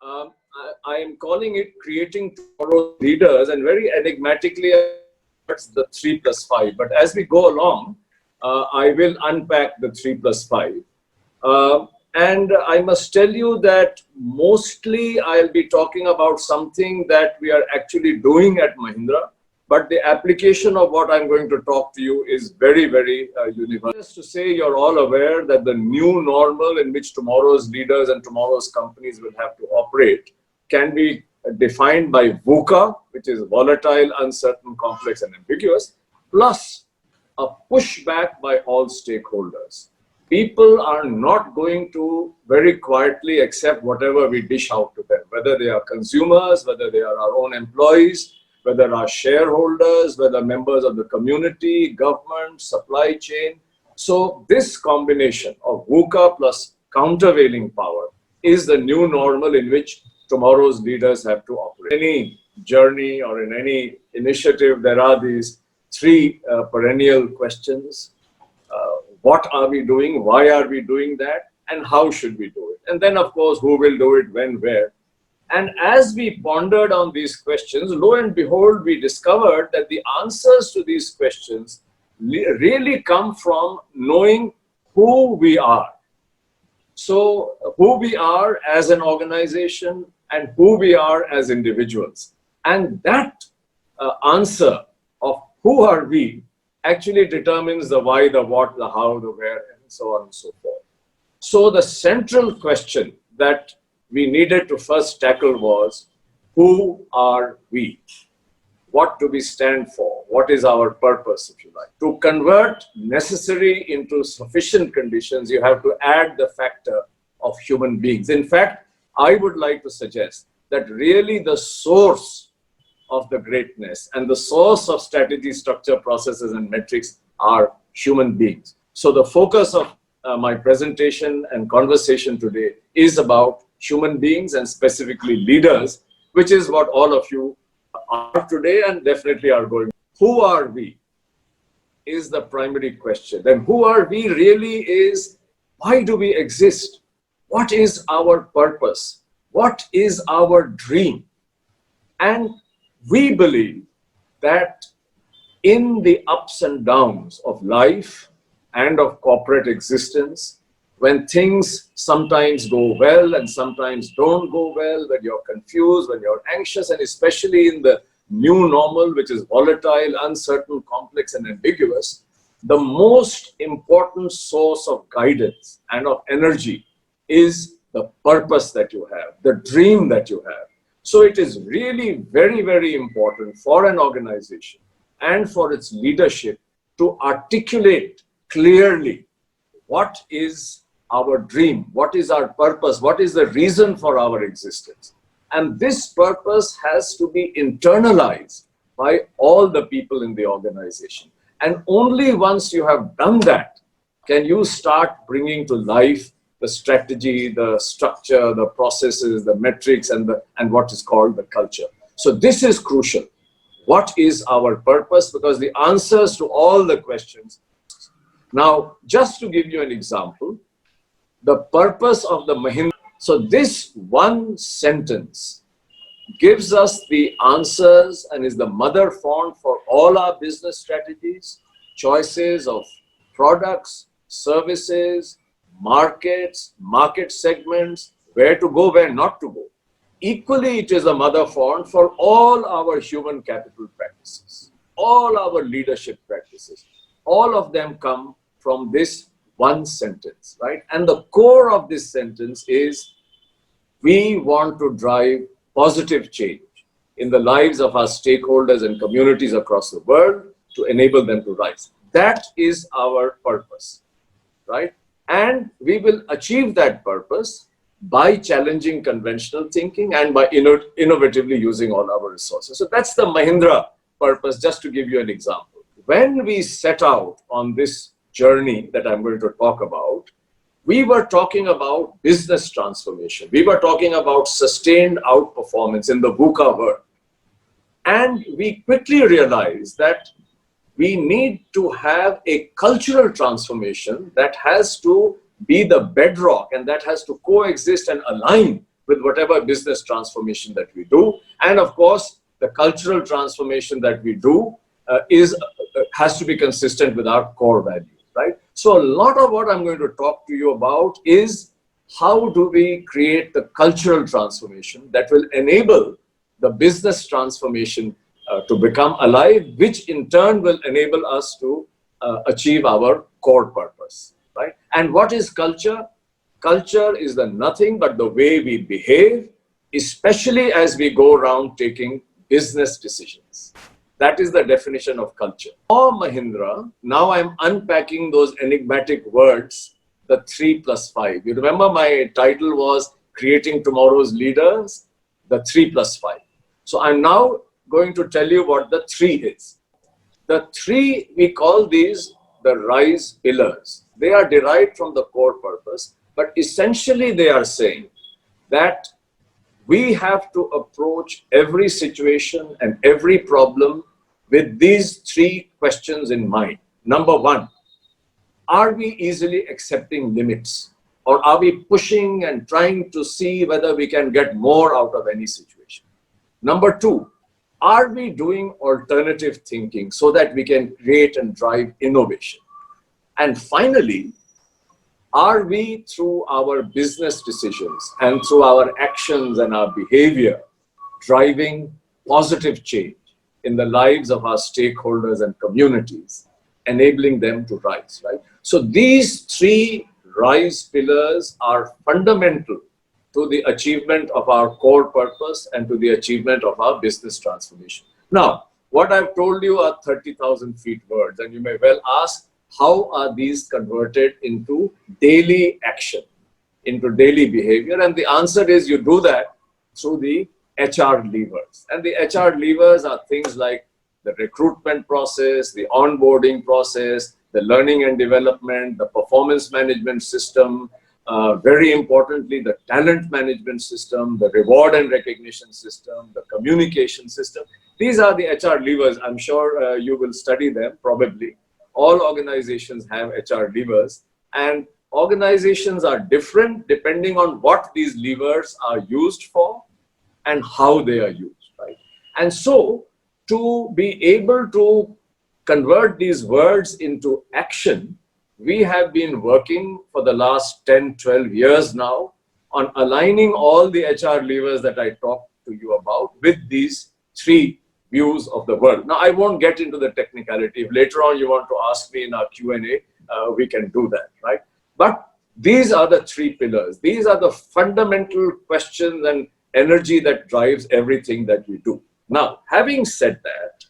I am calling it Creating Tomorrow's Leaders, and very enigmatically, it's the 3+5. But as we go along, I will unpack the 3+5. And I must tell you that mostly I'll be talking about something that we are actually doing at Mahindra, but the application of what I'm going to talk to you is very, very universal. Just to say, you're all aware that the new normal in which tomorrow's leaders and tomorrow's companies will have to operate can be defined by VUCA, which is volatile, uncertain, complex, and ambiguous, plus a pushback by all stakeholders. People are not going to very quietly accept whatever we dish out to them, whether they are consumers, whether they are our own employees, whether our shareholders, whether members of the community, government, supply chain. So this combination of VUCA plus countervailing power is the new normal in which tomorrow's leaders have to operate. In any journey or in any initiative, there are these three perennial questions. What are we doing? Why are we doing that? And how should we do it? And then, of course, who will do it, when, where? And as we pondered on these questions, lo and behold, we discovered that the answers to these questions really come from knowing who we are. So who we are as an organization and who we are as individuals. And that answer of who are we actually determines the why, the what, the how, the where, and so on and so forth. So the central question that we needed to first tackle was, who are we? What do we stand for? What is our purpose, if you like? To convert necessary into sufficient conditions, you have to add the factor of human beings. In fact, I would like to suggest that really the source of the greatness and the source of strategy, structure, processes, and metrics are human beings. So the focus of my presentation and conversation today is about human beings and specifically leaders, which is what all of you are today and definitely are going. Who are we is the primary question. And who are we really is, why do we exist? What is our purpose? What is our dream? And we believe that in the ups and downs of life and of corporate existence, when things sometimes go well and sometimes don't go well, when you're confused, when you're anxious, and especially in the new normal, which is volatile, uncertain, complex, and ambiguous, the most important source of guidance and of energy is the purpose that you have, the dream that you have. So it is really very, very important for an organization and for its leadership to articulate clearly what is our dream, what is our purpose, what is the reason for our existence. And this purpose has to be internalized by all the people in the organization. And only once you have done that, can you start bringing to life the strategy, the structure, the processes, the metrics, and what is called the culture. So this is crucial. What is our purpose? Because the answers to all the questions. Now, just to give you an example, the purpose of the Mahindra. So this one sentence gives us the answers and is the mother font for all our business strategies, choices of products, services, markets, market segments, where to go, where not to go. Equally, it is a mother font for all our human capital practices, all our leadership practices. All of them come from this one sentence, right? And the core of this sentence is, we want to drive positive change in the lives of our stakeholders and communities across the world to enable them to rise. That is our purpose, right? And we will achieve that purpose by challenging conventional thinking and by innovatively using all our resources. So that's the Mahindra purpose, just to give you an example. When we set out on this journey that I'm going to talk about, we were talking about business transformation. We were talking about sustained outperformance in the VUCA world. And we quickly realized that we need to have a cultural transformation that has to be the bedrock and that has to coexist and align with whatever business transformation that we do. And of course, the cultural transformation that we do has to be consistent with our core values, right? So a lot of what I'm going to talk to you about is how do we create the cultural transformation that will enable the business transformation to become alive, which in turn will enable us to achieve our core purpose, right? And what is culture? Culture is the nothing but the way we behave, especially as we go around taking business decisions. That is the definition of culture. For Mahindra, now I'm unpacking those enigmatic words, the 3+5. You remember my title was Creating Tomorrow's Leaders, the 3+5. So I'm now going to tell you what the 3 is. The 3, we call these the RISE pillars. They are derived from the core purpose, but essentially they are saying that we have to approach every situation and every problem with these 3 questions in mind. Number 1, are we easily accepting limits? Or are we pushing and trying to see whether we can get more out of any situation? Number 2, are we doing alternative thinking so that we can create and drive innovation? And finally, are we, through our business decisions and through our actions and our behavior, driving positive change in the lives of our stakeholders and communities, enabling them to rise, right? So these 3 RISE pillars are fundamental to the achievement of our core purpose and to the achievement of our business transformation. Now, what I've told you are 30,000 feet words, and you may well ask, how are these converted into daily action, into daily behavior? And the answer is you do that through the HR levers. And the HR levers are things like the recruitment process, the onboarding process, the learning and development, the performance management system, very importantly, the talent management system, the reward and recognition system, the communication system. These are the HR levers. I'm sure you will study them, probably. All organizations have HR levers, and organizations are different depending on what these levers are used for and how they are used, right? And so, to be able to convert these words into action, we have been working for the last 10, 12 years now on aligning all the HR levers that I talked to you about with these 3 views of the world. Now, I won't get into the technicality. If later on you want to ask me in our Q&A, we can do that, right? But these are the 3 pillars. These are the fundamental questions and energy that drives everything that we do. Now, having said that,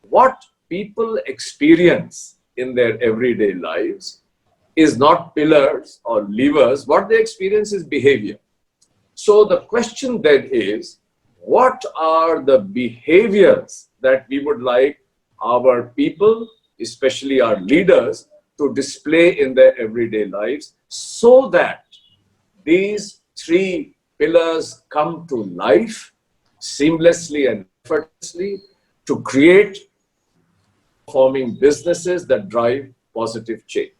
what people experience in their everyday lives is not pillars or levers. What they experience is behavior. So the question then is, what are the behaviors that we would like our people, especially our leaders, to display in their everyday lives so that these 3 pillars come to life seamlessly and effortlessly to create forming businesses that drive positive change.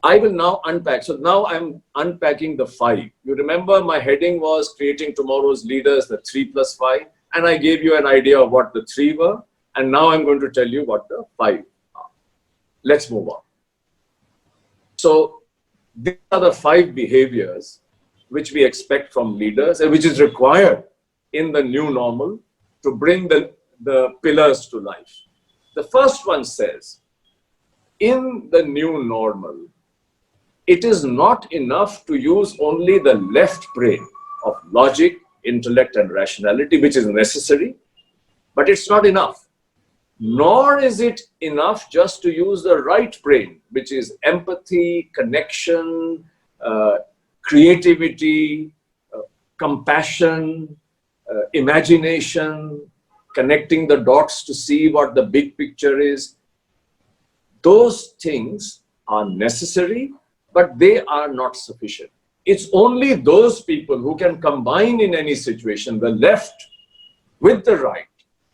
I will now unpack. So now I'm unpacking the 5. You remember my heading was Creating Tomorrow's Leaders, the 3+5, and I gave you an idea of what the 3 were, and now I'm going to tell you what the 5 are. Let's move on. So these are the 5 behaviors which we expect from leaders and which is required in the new normal to bring the pillars to life. The first one says, in the new normal, it is not enough to use only the left brain of logic, intellect, and rationality, which is necessary, but it's not enough. Nor is it enough just to use the right brain, which is empathy, connection, creativity, compassion, imagination, connecting the dots to see what the big picture is. Those things are necessary, but they are not sufficient. It's only those people who can combine in any situation the left with the right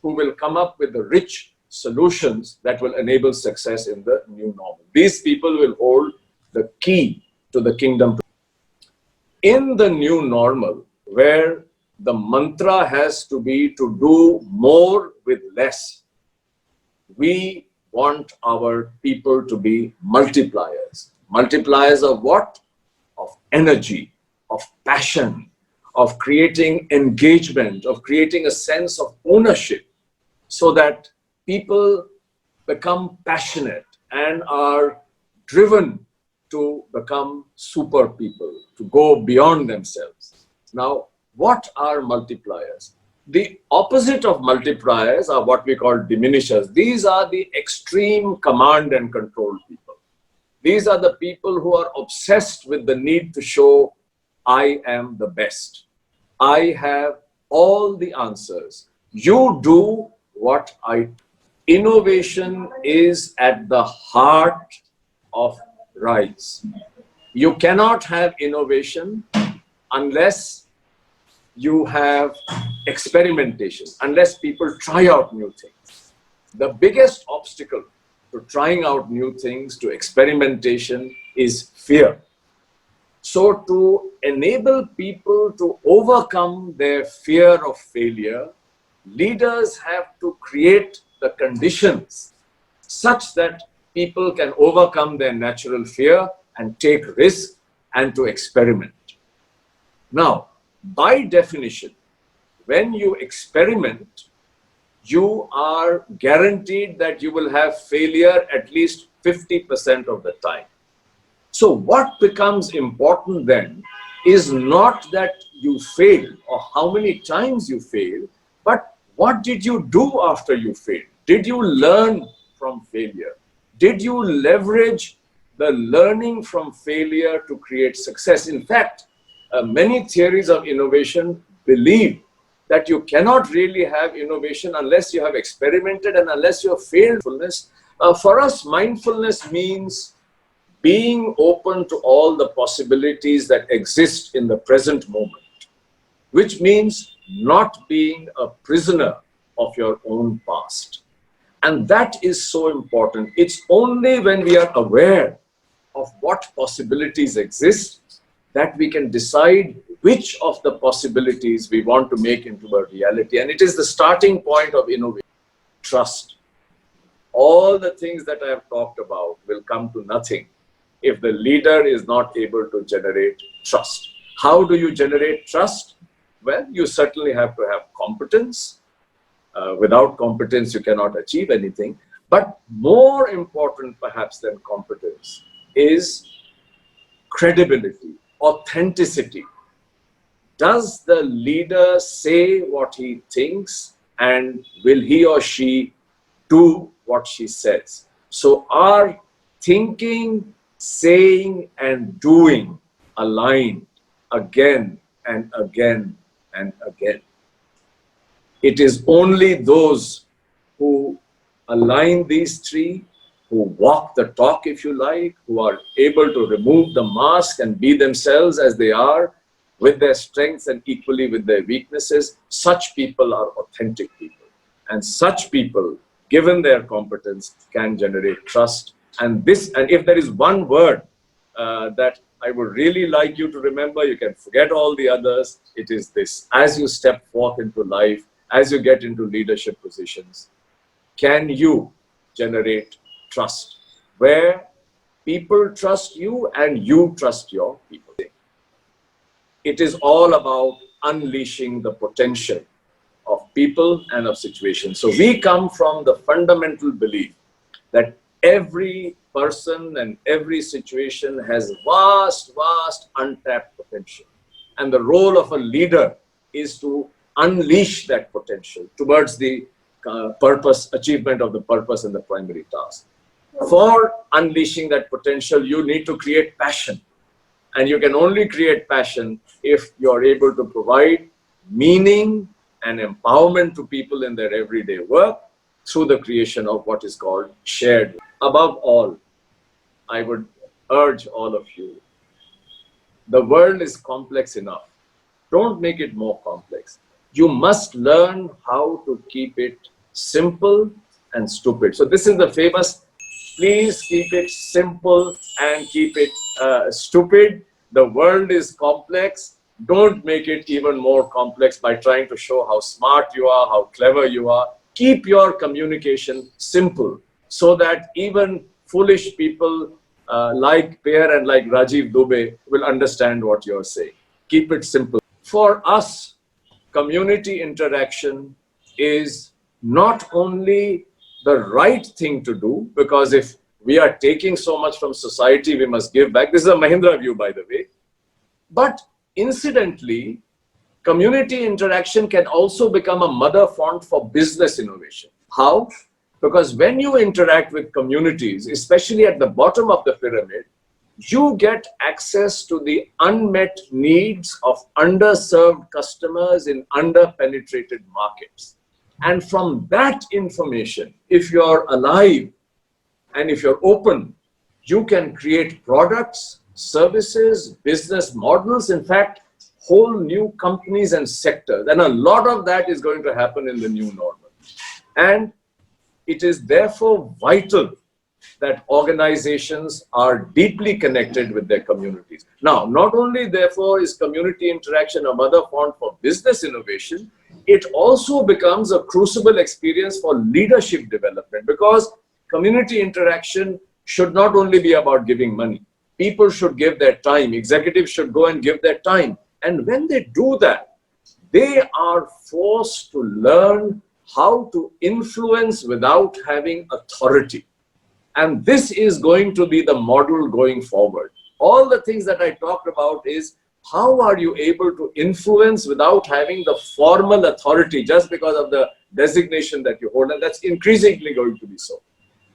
who will come up with the rich solutions that will enable success in the new normal. These people will hold the key to the kingdom. In the new normal, where the mantra has to be to do more with less. We want our people to be multipliers. Multipliers of what? Of energy, of passion, of creating engagement, of creating a sense of ownership, so that people become passionate and are driven to become super people, to go beyond themselves. Now, what are multipliers? The opposite of multipliers are what we call diminishers. These are the extreme command and control people. These are the people who are obsessed with the need to show, I am the best. I have all the answers. You do what I do. Innovation is at the heart of RISE. You cannot have innovation unless you have experimentation, unless people try out new things. The biggest obstacle to trying out new things, to experimentation, is fear. So to enable people to overcome their fear of failure, leaders have to create the conditions such that people can overcome their natural fear and take risk and to experiment. Now, by definition, when you experiment, you are guaranteed that you will have failure at least 50% of the time. So what becomes important then is not that you failed or how many times you failed, but what did you do after you failed? Did you learn from failure? Did you leverage the learning from failure to create success? In fact, many theories of innovation believe that you cannot really have innovation unless you have experimented and unless you have failed. For us, mindfulness means being open to all the possibilities that exist in the present moment, which means not being a prisoner of your own past. And that is so important. It's only when we are aware of what possibilities exist that we can decide which of the possibilities we want to make into a reality. And it is the starting point of innovation. Trust. All the things that I have talked about will come to nothing if the leader is not able to generate trust. How do you generate trust? Well, you certainly have to have competence. Without competence, you cannot achieve anything. But more important, perhaps, than competence is credibility, authenticity. Does the leader say what he thinks, and will he or she do what she says? So are thinking, saying, and doing aligned again and again and again? It is only those who align these three, who walk the talk, if you like, who are able to remove the mask and be themselves as they are, with their strengths and equally with their weaknesses. Such people are authentic people. And such people, given their competence, can generate trust. And if there is one word that I would really like you to remember, you can forget all the others, it is this. As you step forth into life, as you get into leadership positions, can you generate trust? Where people trust you and you trust your people. It is all about unleashing the potential of people and of situations. So we come from the fundamental belief that every person and every situation has vast, vast untapped potential. And the role of a leader is to unleash that potential towards the achievement of the purpose and the primary task. For unleashing that potential, you need to create passion. And you can only create passion if you're able to provide meaning and empowerment to people in their everyday work through the creation of what is called shared. Above all, I would urge all of you, the world is complex enough. Don't make it more complex. You must learn how to keep it simple and stupid. So this is the famous, please keep it simple and keep it stupid. The world is complex. Don't make it even more complex by trying to show how smart you are, how clever you are. Keep your communication simple so that even foolish people like Pierre and like Rajeev Dubey will understand what you're saying. Keep it simple. For us, community interaction is not only the right thing to do, because if we are taking so much from society, we must give back. This is a Mahindra view, by the way. But incidentally, community interaction can also become a mother font for business innovation. How? Because when you interact with communities, especially at the bottom of the pyramid, you get access to the unmet needs of underserved customers in under-penetrated markets. And from that information, if you're alive and if you're open, you can create products, services, business models, in fact, whole new companies and sectors. And a lot of that is going to happen in the new normal. And it is therefore vital that organizations are deeply connected with their communities. Now, not only therefore is community interaction a mother font for business innovation, it also becomes a crucible experience for leadership development, because community interaction should not only be about giving money. People should give their time. Executives should go and give their time. And when they do that, they are forced to learn how to influence without having authority. And this is going to be the model going forward. All the things that I talked about is how are you able to influence without having the formal authority just because of the designation that you hold. And that's increasingly going to be so.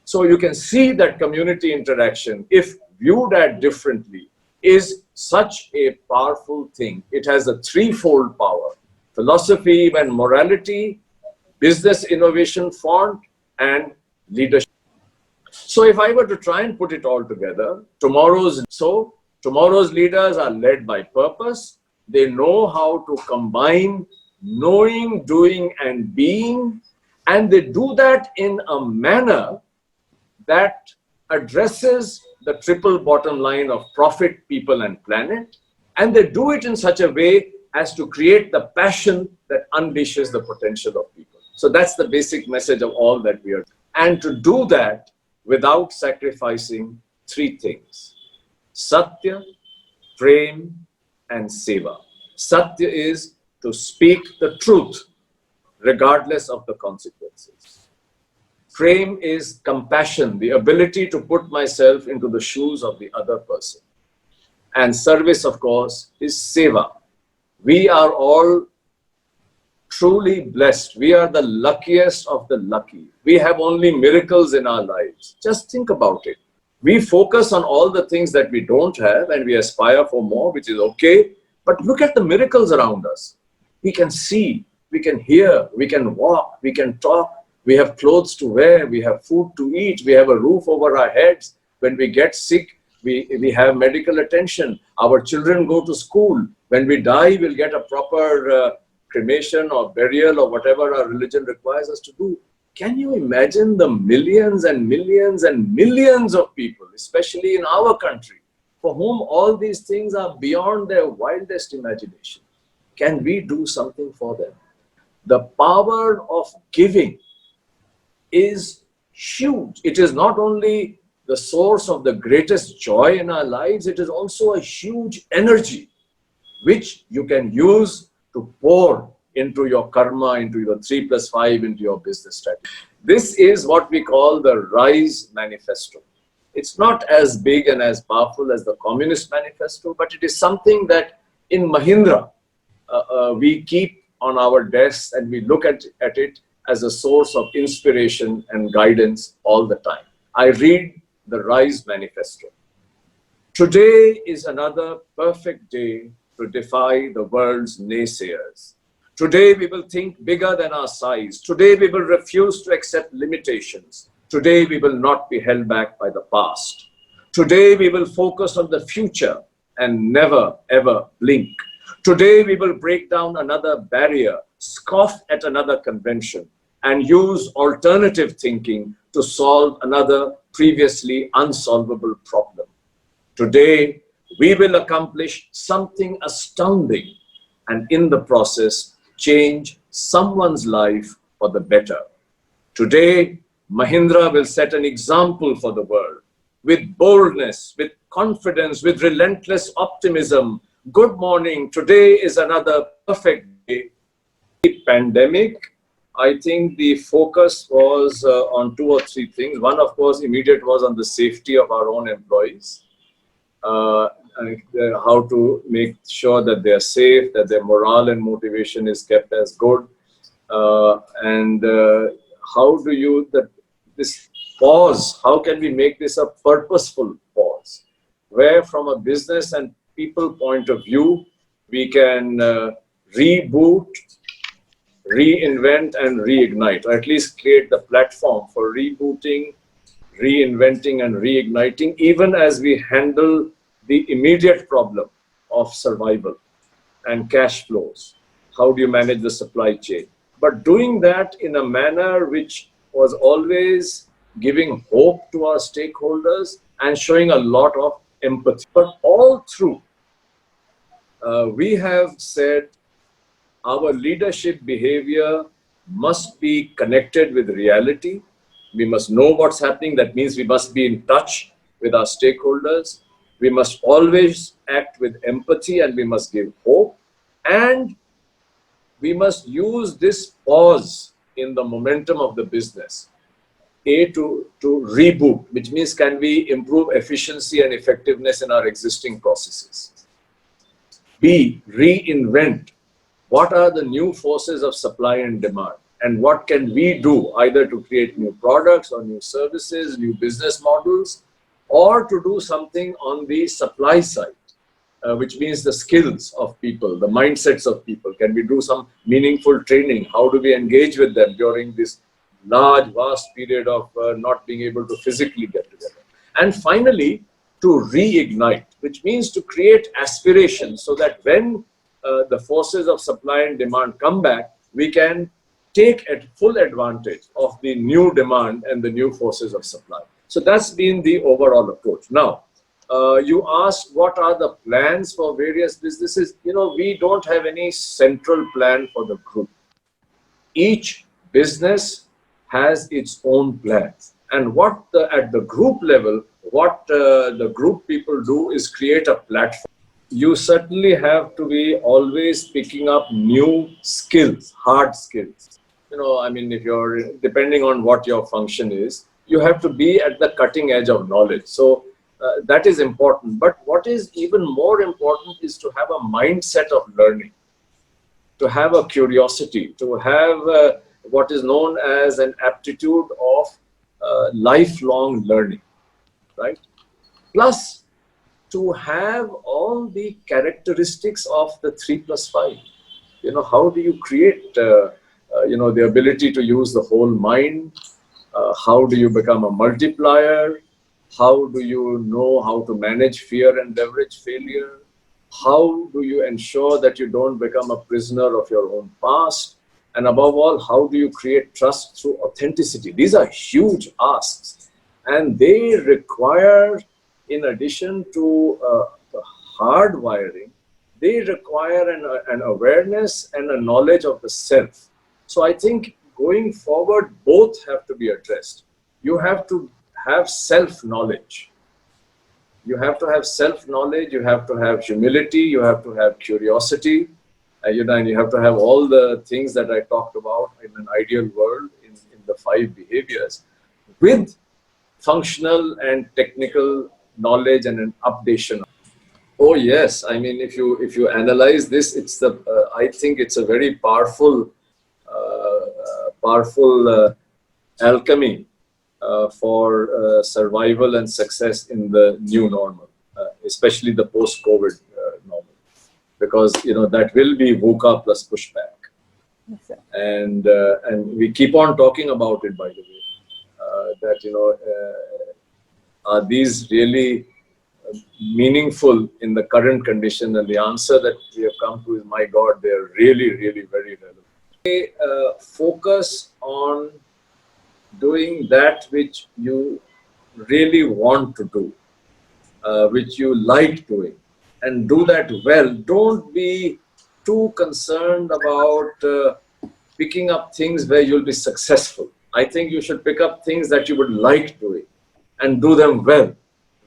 So you can see that community interaction, if viewed at differently, is such a powerful thing. It has a threefold power: philosophy and morality, business innovation font, and leadership. So if I were to try and put it all together, tomorrow's leaders are led by purpose. They know how to combine knowing, doing, and being, and they do that in a manner that addresses the triple bottom line of profit, people, and planet. And they do it in such a way as to create the passion that unleashes the potential of people. So that's the basic message of all that we are doing. And to do that without sacrificing three things: Satya, Prem, and Seva. Satya is to speak the truth regardless of the consequences. Prem is compassion, the ability to put myself into the shoes of the other person. And service, of course, is Seva. We are all truly blessed. We are the luckiest of the lucky. We have only miracles in our lives. Just think about it. We focus on all the things that we don't have and we aspire for more, which is okay. But look at the miracles around us. We can see, we can hear, we can walk, we can talk. We have clothes to wear, we have food to eat, we have a roof over our heads. When we get sick, we have medical attention. Our children go to school. When we die, we'll get a proper cremation or burial or whatever our religion requires us to do. Can you imagine the millions and millions and millions of people, especially in our country, for whom all these things are beyond their wildest imagination? Can we do something for them? The power of giving is huge. It is not only the source of the greatest joy in our lives, it is also a huge energy which you can use to pour into your karma, into your 3+5, into your business strategy. This is what we call the RISE manifesto. It's not as big and as powerful as the Communist Manifesto, but it is something that in Mahindra we keep on our desks and we look at it as a source of inspiration and guidance all the time. I read the RISE manifesto. Today is another perfect day to defy the world's naysayers. Today we will think bigger than our size. Today we will refuse to accept limitations. Today we will not be held back by the past. Today we will focus on the future and never ever blink. Today we will break down another barrier, scoff at another convention, and use alternative thinking to solve another previously unsolvable problem. Today we will accomplish something astounding and in the process change someone's life for the better. Today, Mahindra will set an example for the world with boldness, with confidence, with relentless optimism. Good morning. Today is another perfect day. The pandemic, I think the focus was on 2 or 3 things. One, of course, immediate was on the safety of our own employees. How to make sure that they are safe, that their morale and motivation is kept as good. How do you, this pause, how can we make this a purposeful pause? Where from a business and people point of view, we can reboot, reinvent and reignite, or at least create the platform for rebooting, reinventing and reigniting, even as we handle the immediate problem of survival and cash flows. How do you manage the supply chain? But doing that in a manner which was always giving hope to our stakeholders and showing a lot of empathy. But all through, we have said our leadership behavior must be connected with reality. We must know what's happening. That means we must be in touch with our stakeholders. We must always act with empathy and we must give hope. And we must use this pause in the momentum of the business. A, to reboot, which means can we improve efficiency and effectiveness in our existing processes. B, reinvent. What are the new forces of supply and demand? And what can we do either to create new products or new services, new business models, or to do something on the supply side, which means the skills of people, the mindsets of people. Can we do some meaningful training? How do we engage with them during this large, vast period of not being able to physically get together? And finally, to reignite, which means to create aspirations so that when the forces of supply and demand come back, we can take full advantage of the new demand and the new forces of supply. So that's been the overall approach. Now, you asked what are the plans for various businesses. You know, we don't have any central plan for the group. Each business has its own plans. And what at the group level, what the group people do is create a platform. You certainly have to be always picking up new skills, hard skills. You know, I mean, if you're, depending on what your function is, you have to be at the cutting edge of knowledge. So that is important. But what is even more important is to have a mindset of learning, to have a curiosity, to have what is known as an aptitude of lifelong learning, right? Plus, to have all the characteristics of the 3+5. You know, how do you create, you know, the ability to use the whole mind? How do you become a multiplier? How do you know how to manage fear and leverage failure? How do you ensure that you don't become a prisoner of your own past? And above all, how do you create trust through authenticity? These are huge asks. And they require, in addition to the hard wiring, they require an awareness and a knowledge of the self. So I think going forward, both have to be addressed. You have to have self-knowledge. You have to have self-knowledge, you have to have humility, you have to have curiosity, you know, and you have to have all the things that I talked about in an ideal world in the 5 behaviors with functional and technical knowledge and an updation. Oh yes, I mean, if you analyze this, it's the I think it's a very powerful alchemy for survival and success in the new normal, especially the post-COVID normal, because you know that will be VUCA plus pushback, yes, and we keep on talking about it. By the way, that you know, are these really meaningful in the current condition? And the answer that we have come to is, my God, they are really, really very relevant. They focus on doing that which you really want to do, which you like doing, and do that well. Don't be too concerned about picking up things where you'll be successful. I think you should pick up things that you would like doing and do them well,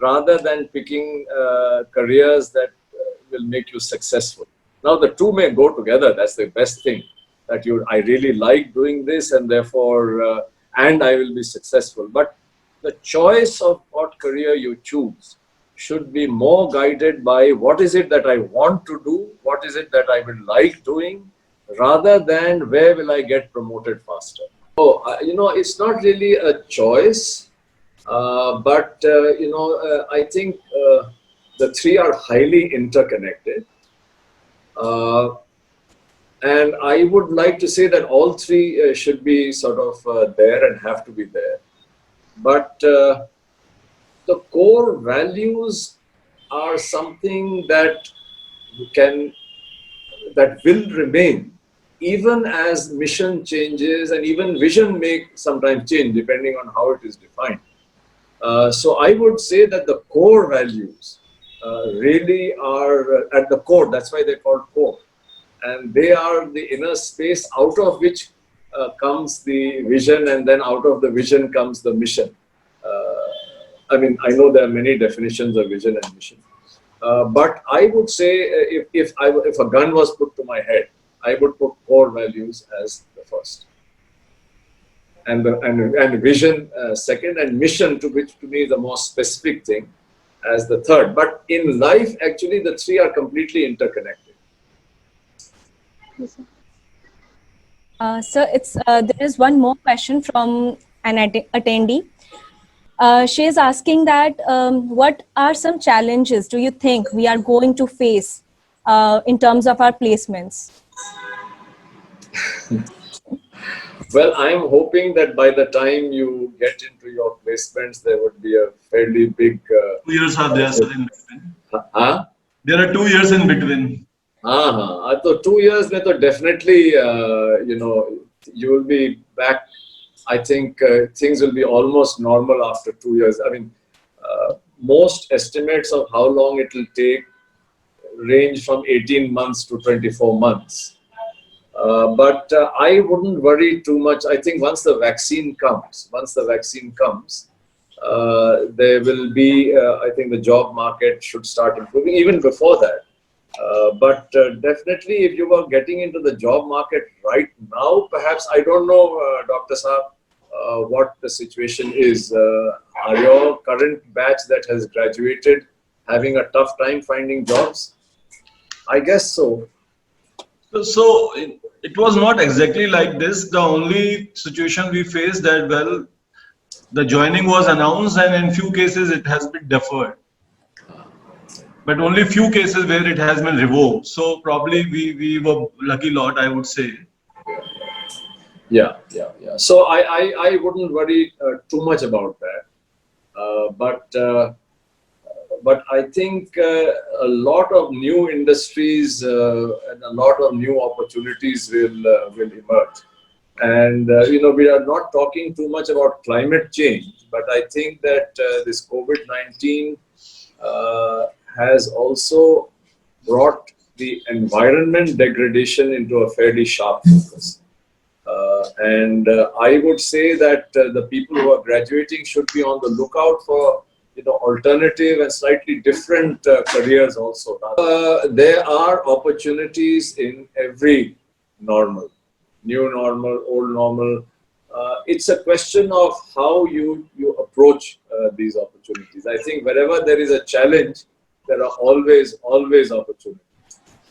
rather than picking careers that will make you successful. Now, the two may go together. That's the best thing. That I really like doing this, and therefore, and I will be successful. But the choice of what career you choose should be more guided by what is it that I want to do, what is it that I will like doing, rather than where will I get promoted faster. So, it's not really a choice, but I think the three are highly interconnected. And I would like to say that all three should be sort of there and have to be there. But the core values are something that will remain even as mission changes, and even vision may sometimes change depending on how it is defined. So I would say that the core values really are at the core. That's why they're called core. And they are the inner space out of which comes the vision, and then out of the vision comes the mission. I know there are many definitions of vision and mission. But I would say if a gun was put to my head, I would put core values as the first. And vision second, and mission, which to me is the most specific thing, as the third. But in life, actually, the three are completely interconnected. Sir, there is one more question from an attendee. She is asking that what are some challenges do you think we are going to face in terms of our placements? Well, I'm hoping that by the time you get into your placements, there would be a fairly big... 2 years are there, sir, in between. Huh? There are 2 years in between. So 2 years mein to definitely, you will be back. I think things will be almost normal after 2 years. Most estimates of how long it will take range from 18 months to 24 months. But I wouldn't worry too much. I think once the vaccine comes, there will be, I think the job market should start improving even before that. But definitely, if you were getting into the job market right now, perhaps, I don't know, Dr. Saab, what the situation is. Are your current batch that has graduated having a tough time finding jobs? I guess so. So it was not exactly like this. The only situation we faced that, well, the joining was announced, and in few cases it has been deferred. But only few cases where it has been revoked. So probably we were lucky lot, I would say. Yeah. So I wouldn't worry too much about that. But I think a lot of new industries and a lot of new opportunities will emerge. And we are not talking too much about climate change, but I think that this COVID-19 has also brought the environment degradation into a fairly sharp focus. And I would say that the people who are graduating should be on the lookout for alternative and slightly different careers also. There are opportunities in every normal, new normal, old normal. It's a question of how you approach these opportunities. I think wherever there is a challenge, there are always opportunities.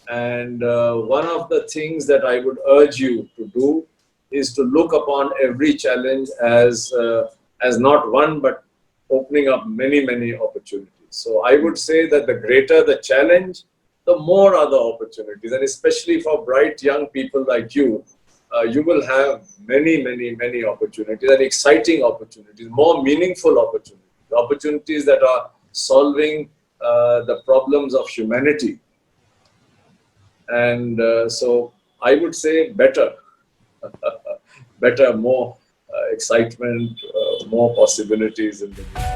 And one of the things that I would urge you to do is to look upon every challenge as not one, but opening up many opportunities. So I would say that the greater the challenge, the more other opportunities. And especially for bright young people like you, you will have many opportunities, and exciting opportunities, more meaningful opportunities that are solving the problems of humanity. And so I would say better, more excitement, more possibilities in the future.